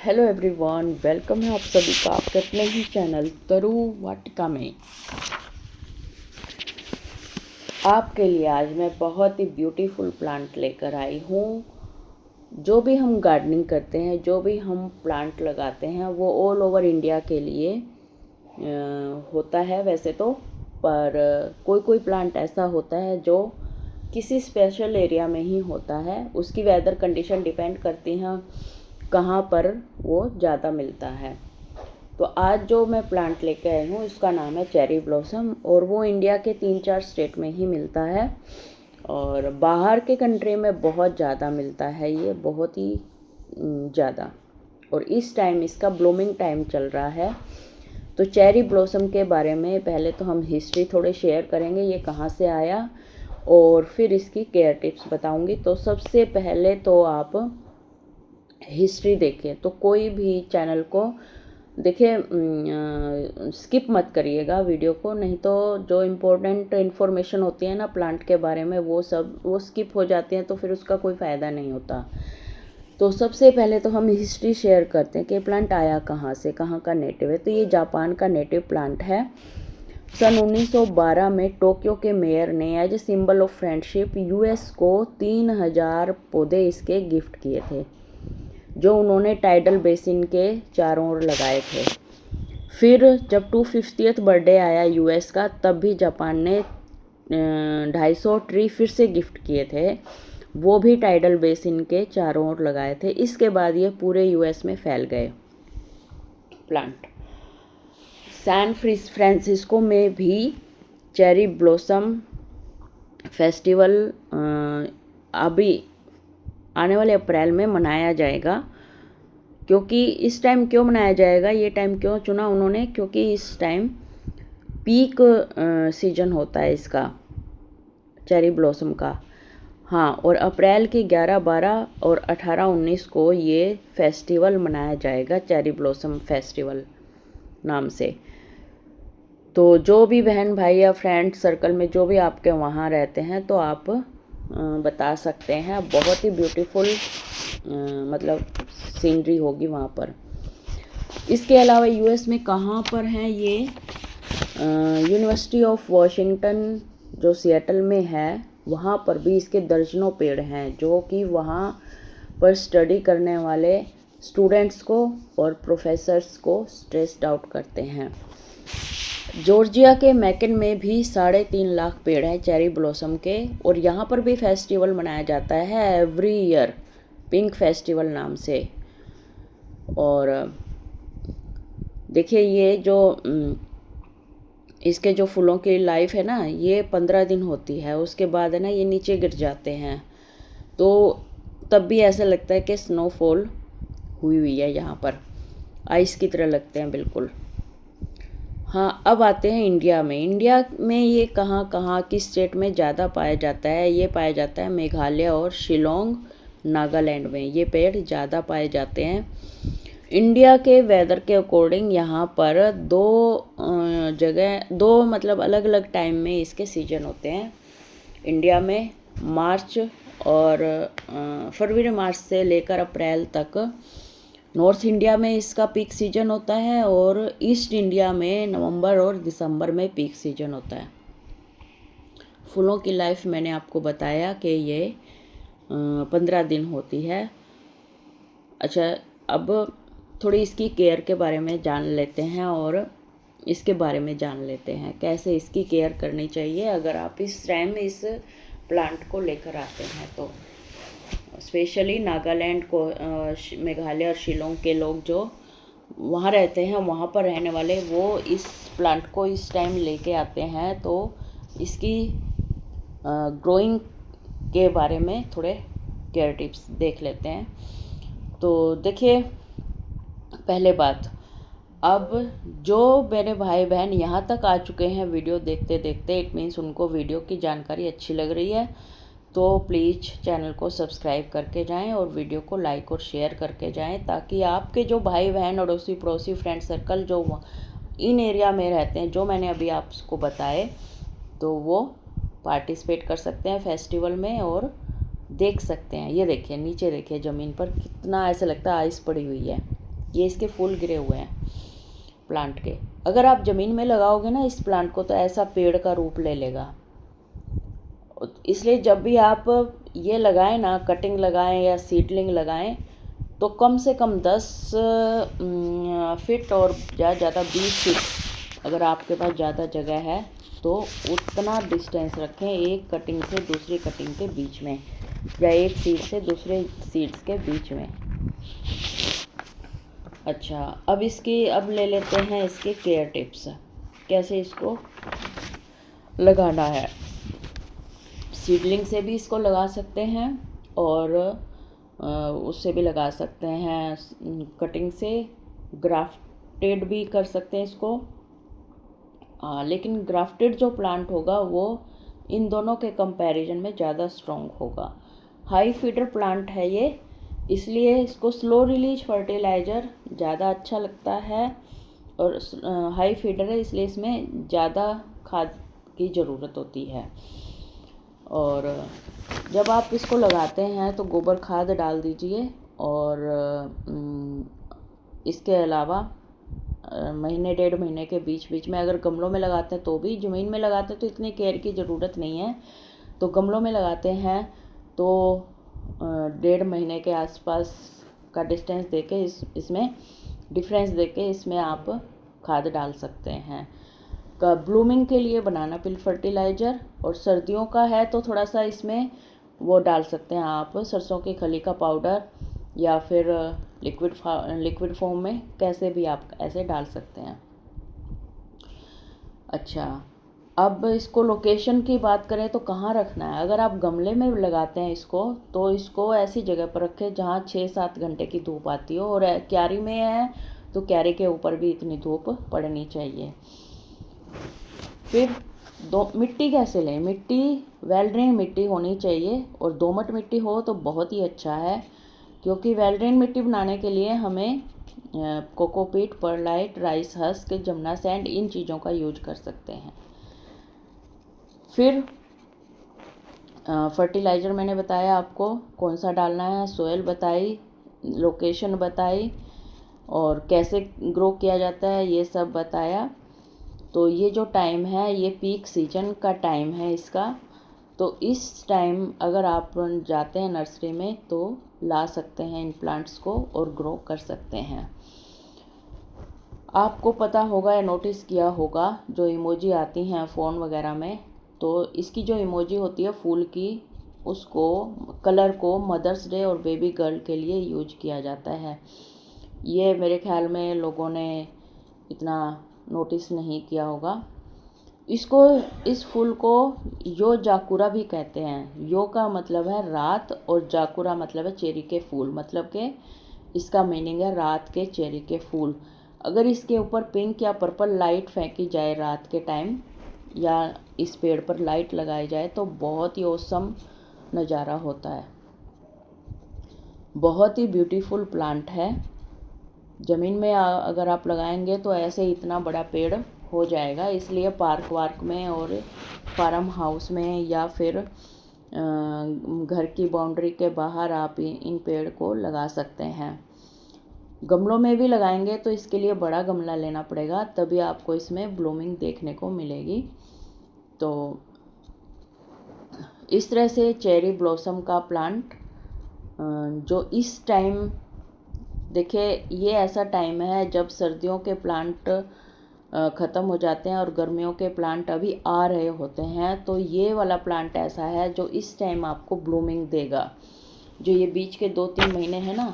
Hello everyone, welcome है आप सभी का आपके अपने ही चैनल तरु वाटिका में। आपके लिए आज मैं बहुत ही ब्यूटीफुल प्लांट लेकर आई हूँ। जो भी हम गार्डनिंग करते हैं, जो भी हम प्लांट लगाते हैं, वो ऑल ओवर इंडिया के लिए होता है वैसे तो, पर कोई कोई प्लांट ऐसा होता है जो किसी स्पेशल एरिया में ही होता है। उसकी वेदर कंडीशन डिपेंड करती हैं कहाँ पर वो ज़्यादा मिलता है। तो आज जो मैं प्लांट लेके आई हूँ उसका नाम है चेरी ब्लॉसम, और वो इंडिया के 3-4 स्टेट में ही मिलता है और बाहर के कंट्री में बहुत ज़्यादा मिलता है, ये बहुत ही ज़्यादा। और इस टाइम इसका ब्लूमिंग टाइम चल रहा है। तो चेरी ब्लॉसम के बारे में पहले तो हम हिस्ट्री थोड़े शेयर करेंगे, ये कहाँ से आया, और फिर इसकी केयर टिप्स बताऊंगी। तो सबसे पहले तो आप हिस्ट्री देखें, तो कोई भी चैनल को देखिए, स्किप मत करिएगा वीडियो को, नहीं तो जो इम्पोर्टेंट इन्फॉर्मेशन होती है ना प्लांट के बारे में वो स्किप हो जाती हैं, तो फिर उसका कोई फ़ायदा नहीं होता। तो सबसे पहले तो हम हिस्ट्री शेयर करते हैं कि प्लांट आया कहाँ से, कहाँ का नेटिव है। तो ये जापान का नेटिव प्लांट है। सन 1912 में टोक्यो के मेयर ने as a symbol of friendship US को 3000 पौधे इसके गिफ्ट किए थे, जो उन्होंने टाइडल बेसिन के चारों ओर लगाए थे। फिर जब 250th बर्थडे आया यूएस का, तब भी जापान ने 250 ट्री फिर से गिफ्ट किए थे, वो भी टाइडल बेसिन के चारों ओर लगाए थे। इसके बाद ये पूरे यूएस में फैल गए प्लांट। सैन फ्रांसिस्को में भी चेरी ब्लॉसम फेस्टिवल अभी आने वाले अप्रैल में मनाया जाएगा। क्योंकि इस टाइम क्यों मनाया जाएगा, ये टाइम क्यों चुना उन्होंने, क्योंकि इस टाइम पीक सीजन होता है इसका, चेरी ब्लॉसम का। हाँ, और अप्रैल के 11, 12 और 18, 19 को ये फेस्टिवल मनाया जाएगा, चेरी ब्लॉसम फेस्टिवल नाम से। तो जो भी बहन भाई या फ्रेंड सर्कल में जो भी आपके वहाँ रहते हैं, तो आप बता सकते हैं। बहुत ही ब्यूटीफुल मतलब सीनरी होगी वहाँ पर। इसके अलावा यूएस में कहाँ पर हैं ये, यूनिवर्सिटी ऑफ वॉशिंगटन जो सिएटल में है, वहाँ पर भी इसके दर्जनों पेड़ हैं, जो कि वहाँ पर स्टडी करने वाले स्टूडेंट्स को और प्रोफेसर्स को स्ट्रेस्ड आउट करते हैं। जॉर्जिया के मैकन में भी 3.5 लाख पेड़ हैं चेरी ब्लॉसम के, और यहाँ पर भी फेस्टिवल मनाया जाता है एवरी ईयर, पिंक फेस्टिवल नाम से। और देखिए, ये जो इसके जो फूलों की लाइफ है ना, ये 15 दिन होती है। उसके बाद है ना ये नीचे गिर जाते हैं, तो तब भी ऐसा लगता है कि स्नोफॉल हुई हुई है, यहाँ पर आइस की तरह लगते हैं बिल्कुल। हाँ, अब आते हैं इंडिया में। इंडिया में ये कहाँ कहाँ किस स्टेट में ज़्यादा पाया जाता है, ये पाया जाता है मेघालय और शिलोंग, नागालैंड में ये पेड़ ज़्यादा पाए जाते हैं। इंडिया के वेदर के अकॉर्डिंग यहाँ पर दो मतलब अलग अलग टाइम में इसके सीजन होते हैं इंडिया में। मार्च और फरवरी मार्च से लेकर अप्रैल तक नॉर्थ इंडिया में इसका पीक सीजन होता है, और ईस्ट इंडिया में नवंबर और दिसंबर में पीक सीजन होता है। फूलों की लाइफ मैंने आपको बताया कि ये 15 दिन होती है। अच्छा, अब थोड़ी इसकी केयर के बारे में जान लेते हैं, और इसके बारे में जान लेते हैं कैसे इसकी केयर करनी चाहिए अगर आप इस टाइम इस प्लांट को लेकर आते हैं। तो स्पेशली नागालैंड को, मेघालय और शिलोंग के लोग जो वहाँ रहते हैं, वहाँ पर रहने वाले, वो इस प्लांट को इस टाइम लेके आते हैं। तो इसकी ग्रोइंग के बारे में थोड़े केयर टिप्स देख लेते हैं। तो देखिए, पहले बात, अब जो मेरे भाई बहन यहाँ तक आ चुके हैं वीडियो देखते देखते, इट मीन्स उनको वीडियो की जानकारी अच्छी लग रही है, तो प्लीज़ चैनल को सब्सक्राइब करके जाएं और वीडियो को लाइक और शेयर करके जाएं, ताकि आपके जो भाई बहन अड़ोसी पड़ोसी फ्रेंड सर्कल जो इन एरिया में रहते हैं, जो मैंने अभी आपको बताए, तो वो पार्टिसिपेट कर सकते हैं फेस्टिवल में और देख सकते हैं। ये देखिए, नीचे देखिए ज़मीन पर कितना ऐसा लगता है आइस पड़ी हुई है। ये इसके फूल गिरे हुए हैं प्लांट के। अगर आप ज़मीन में लगाओगे ना इस प्लांट को तो ऐसा पेड़ का रूप ले लेगा। इसलिए जब भी आप ये लगाएं ना, कटिंग लगाएं या सीडलिंग लगाएं, तो कम से कम 10 फीट और ज़्यादा 20 फीट, अगर आपके पास ज़्यादा जगह है तो उतना डिस्टेंस रखें एक कटिंग से दूसरी कटिंग के बीच में, या एक सीड से दूसरे सीड्स के बीच में। अच्छा, अब ले लेते हैं इसके केयर टिप्स, कैसे इसको लगाना है। सीडलिंग से भी इसको लगा सकते हैं और उससे भी लगा सकते हैं, कटिंग से ग्राफ्टेड भी कर सकते हैं इसको। लेकिन ग्राफ्टेड जो प्लांट होगा वो इन दोनों के कंपैरिजन में ज़्यादा स्ट्रॉन्ग होगा। हाई फीडर प्लांट है ये, इसलिए इसको स्लो रिलीज फर्टिलाइज़र ज़्यादा अच्छा लगता है, और हाई फीडर है इसलिए इसमें ज़्यादा खाद की ज़रूरत होती है। और जब आप इसको लगाते हैं तो गोबर खाद डाल दीजिए, और इसके अलावा महीने 1.5 महीने के बीच बीच में, अगर गमलों में लगाते हैं तो भी, ज़मीन में लगाते हैं तो इतनी केयर की ज़रूरत नहीं है, तो गमलों में लगाते हैं तो 1.5 महीने के आसपास का डिस्टेंस देके इसमें डिफरेंस देके इसमें आप खाद डाल सकते हैं। का ब्लूमिंग के लिए बनाना पिल फर्टिलाइज़र, और सर्दियों का है तो थोड़ा सा इसमें वो डाल सकते हैं आप, सरसों की खली का पाउडर, या फिर लिक्विड फॉर्म में, कैसे भी आप ऐसे डाल सकते हैं। अच्छा, अब इसको लोकेशन की बात करें तो कहाँ रखना है। अगर आप गमले में लगाते हैं इसको, तो इसको ऐसी जगह पर रखें जहाँ 6-7 घंटे की धूप आती हो, और क्यारी में है तो क्यारी के ऊपर भी इतनी धूप पड़नी चाहिए। फिर मिट्टी कैसे लें। मिट्टी वेल ड्रेन मिट्टी होनी चाहिए, और दोमट मिट्टी हो तो बहुत ही अच्छा है, क्योंकि वेल ड्रेन मिट्टी बनाने के लिए हमें cocopeat, perlite, rice husk, Jamuna sand, इन चीज़ों का यूज कर सकते हैं। फिर फर्टिलाइज़र मैंने बताया आपको कौन सा डालना है, सोयल बताई, लोकेशन बताई, और कैसे ग्रो किया जाता है ये सब बताया। तो ये जो टाइम है ये पीक सीजन का टाइम है इसका, तो इस टाइम अगर आप जाते हैं नर्सरी में तो ला सकते हैं इन प्लांट्स को और ग्रो कर सकते हैं। आपको पता होगा या नोटिस किया होगा जो इमोजी आती हैं फ़ोन वगैरह में, तो इसकी जो इमोजी होती है फूल की, उसको कलर को मदर्स डे और बेबी गर्ल के लिए यूज किया जाता है। ये मेरे ख्याल में लोगों ने इतना नोटिस नहीं किया होगा। इस फूल को यो जाकुरा भी कहते हैं। यो का मतलब है रात और जाकुरा मतलब है चेरी के फूल, मतलब कि इसका मीनिंग है रात के चेरी के फूल। अगर इसके ऊपर पिंक या पर्पल लाइट फेंकी जाए रात के टाइम, या इस पेड़ पर लाइट लगाई जाए, तो बहुत ही औसम नज़ारा होता है। बहुत ही ब्यूटीफुल प्लांट है। ज़मीन में अगर आप लगाएंगे तो ऐसे इतना बड़ा पेड़ हो जाएगा, इसलिए पार्क वार्क में और फार्म हाउस में या फिर घर की बाउंड्री के बाहर आप इन पेड़ को लगा सकते हैं। गमलों में भी लगाएंगे तो इसके लिए बड़ा गमला लेना पड़ेगा, तभी आपको इसमें ब्लूमिंग देखने को मिलेगी। तो इस तरह से चेरी ब्लॉसम का प्लांट जो इस टाइम, देखिए ये ऐसा टाइम है जब सर्दियों के प्लांट ख़त्म हो जाते हैं और गर्मियों के प्लांट अभी आ रहे होते हैं, तो ये वाला प्लांट ऐसा है जो इस टाइम आपको ब्लूमिंग देगा। जो ये बीच के 2-3 महीने हैं ना,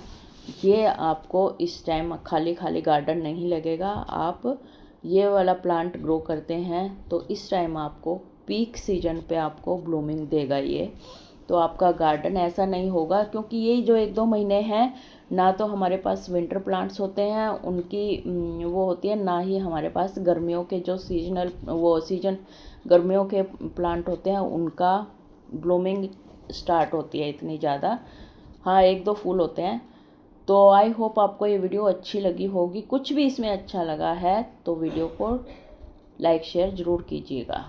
ये आपको इस टाइम खाली खाली गार्डन नहीं लगेगा। आप ये वाला प्लांट ग्रो करते हैं तो इस टाइम आपको पीक सीजन पे आपको ब्लूमिंग देगा ये। तो आपका गार्डन ऐसा नहीं होगा, क्योंकि ये जो 1-2 महीने हैं ना तो हमारे पास विंटर प्लांट्स होते हैं, उनकी वो होती है, ना ही हमारे पास गर्मियों के जो सीजन गर्मियों के प्लांट होते हैं उनका ब्लूमिंग स्टार्ट होती है इतनी ज़्यादा। हाँ, 1-2 फूल होते हैं। तो आई होप आपको ये वीडियो अच्छी लगी होगी। कुछ भी इसमें अच्छा लगा है तो वीडियो को लाइक शेयर ज़रूर कीजिएगा।